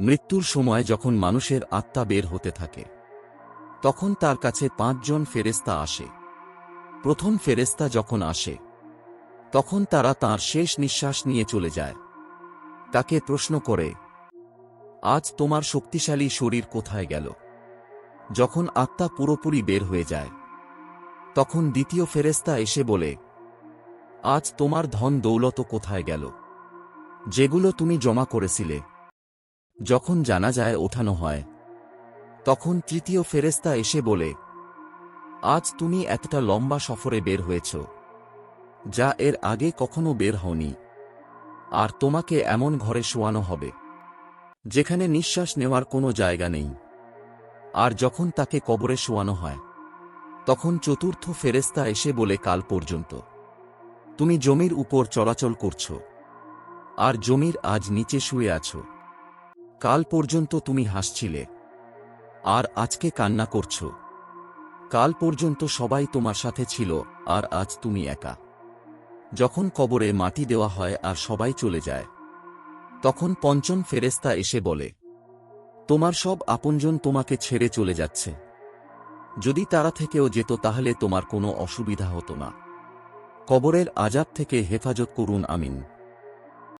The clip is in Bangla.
মৃত্যুর সময় যখন মানুষের আত্মা বের হতে থাকে তখন তার কাছে 5 জন ফেরেশতা আসে। প্রথম ফেরেশতা যখন আসে তখন তারা তাঁর শেষ নিঃশ্বাস নিয়ে চলে যায়। তাকে প্রশ্ন করে, আজ তোমার শক্তিশালী শরীর কোথায় গেল? যখন আত্মা পুরোপুরি বের হয়ে যায় তখন দ্বিতীয় ফেরেশতা এসে বলে, আজ তোমার ধন দৌলত কোথায় গেল, যেগুলো তুমি জমা করেছিলে? যখন জানাজায় ওঠানো হয় তখন তৃতীয় ফেরেশতা এসে বলে, আজ তুমি এতটা লম্বা সফরে বের হয়েছ যা এর আগে কখনো বের হওনি, আর তোমাকে এমন ঘরে শোয়ানো হবে যেখানে নিঃশ্বাস নেওয়ার কোনো জায়গা নেই। আর যখন তাকে কবরে শোয়ানো হয় তখন চতুর্থ ফেরেশতা এসে বলে, কাল পর্যন্ত তুমি জমির উপর চলাচল করছ, আর জমির আজ নিচে শুয়ে আছো। কাল পর্যন্ত তুমি হাসছিলে, আর আজকে কান্না করছ। কাল পর্যন্ত সবাই তোমার সাথে ছিল, আর আজ তুমি একা। যখন কবরে মাটি দেওয়া হয় আর সবাই চলে যায় তখন পঞ্চম ফেরেশতা এসে বলে, তোমার সব আপনজন তোমাকে ছেড়ে চলে যাচ্ছে। যদি তারা থেকেও যেত তাহলে তোমার কোনো অসুবিধা হতো না। কবরের আযাব থেকে হেফাজত করুন, আমিন।